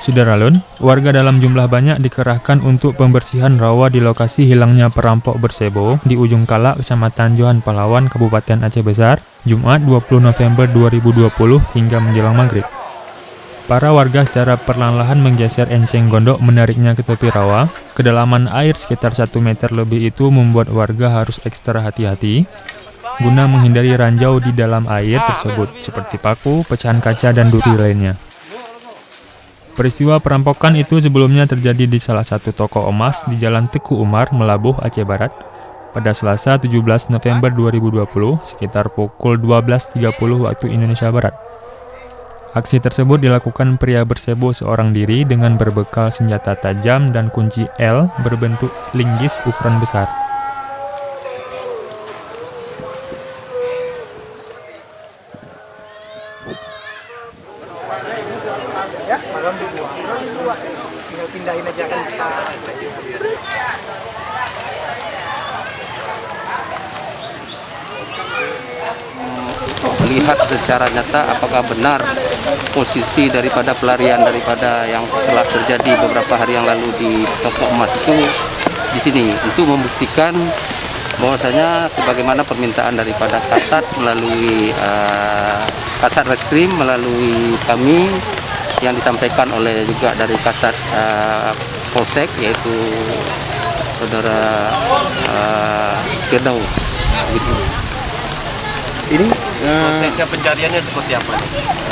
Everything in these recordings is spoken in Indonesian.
Sudaralun, warga dalam jumlah banyak dikerahkan untuk pembersihan rawa di lokasi hilangnya perampok bersebo di Ujung Kalak, Kecamatan Johan Pahlawan, Kabupaten Aceh Besar, Jumat 20 November 2020 hingga menjelang maghrib. Para warga secara perlahan-lahan menggeser enceng gondok menariknya ke tepi rawa. Kedalaman air sekitar 1 meter lebih itu membuat warga harus ekstra hati-hati guna menghindari ranjau di dalam air tersebut seperti paku, pecahan kaca, dan duri lainnya. Peristiwa perampokan itu sebelumnya terjadi di salah satu toko emas di Jalan Teku Umar, Melabuh, Aceh Barat, pada Selasa 17 November 2020 sekitar pukul 12.30 waktu Indonesia Barat. Aksi tersebut dilakukan pria bersebo seorang diri dengan berbekal senjata tajam dan kunci L berbentuk linggis ukuran besar. Ya, malam dibuang. Tinggal pindahin aja kan bisa. Lihat secara nyata apakah benar posisi daripada pelarian daripada yang telah terjadi beberapa hari yang lalu di toko emas itu di sini untuk membuktikan bahwasanya sebagaimana permintaan daripada Kasat melalui Kasat Reskrim melalui kami yang disampaikan oleh juga dari Kasat Polsek yaitu Saudara Firdaus gitu. Ini Prosesnya pencariannya seperti apa?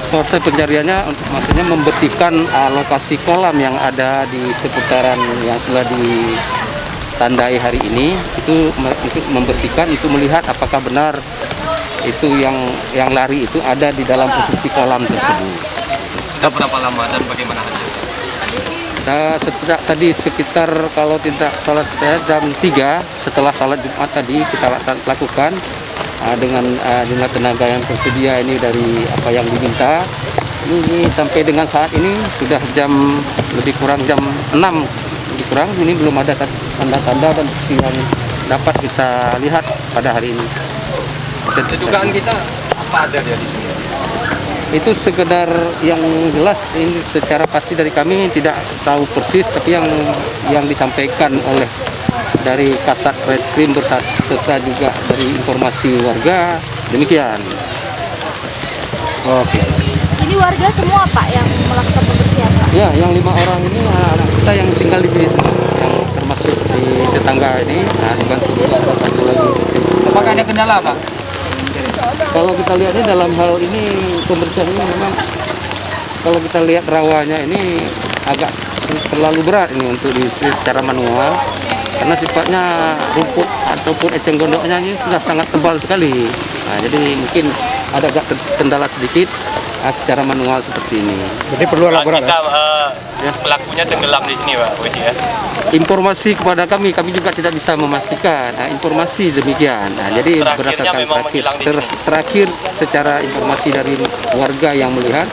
Proses pencariannya maksudnya membersihkan lokasi kolam yang ada di seputaran yang telah ditandai hari ini itu untuk membersihkan, untuk melihat apakah benar itu yang lari itu ada di dalam posisi kolam tersebut. Sudah berapa lama dan bagaimana hasilnya? Tadi sekitar kalau tidak salah saya jam 3 setelah salat Jumat tadi kita lakukan dengan jumlah tenaga yang tersedia ini dari apa yang diminta. Ini sampai dengan saat ini sudah lebih kurang jam 6 lebih kurang, ini belum ada tanda-tanda dan bukti yang dapat kita lihat pada hari ini. Dugaan kita apa ada dia di sini? Itu sekedar yang jelas ini secara pasti dari kami tidak tahu persis, tapi yang disampaikan oleh dari Kasat Reskrim serta juga dari informasi warga demikian. Oke. Ini warga semua Pak yang melakukan pembersihan Pak? Ya, yang 5 orang ini anak kita yang tinggal di sini, yang termasuk di tetangga ini, dibantu satu lagi. Apakah ada kendala Pak? Kalau kita lihat ini dalam hal ini pembersihan ini memang kalau kita lihat rawanya ini agak terlalu berat ini untuk diisi secara manual karena sifatnya rumput ataupun eceng gondoknya ini sudah sangat tebal sekali. Nah, jadi mungkin ada agak kendala sedikit secara manual seperti ini. Jadi perlu alat berat. Kita pelakunya tenggelam di sini Pak, ya. Informasi kepada kami juga tidak bisa memastikan. Informasi demikian. Nah, jadi berdasarkan terakhir secara informasi dari warga yang melihat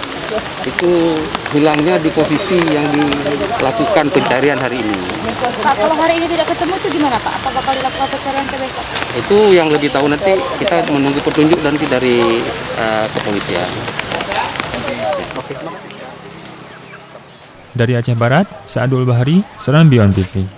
itu hilangnya di posisi yang dilakukan pencarian hari ini. Pak, kalau hari ini tidak ketemu itu gimana Pak? Apa bakal dilakukan pencarian ke besok? Itu yang lebih tahu nanti kita menunggu petunjuk nanti dari kepolisian. Dari Aceh Barat, Sa'adul Bahri, Serambi On TV.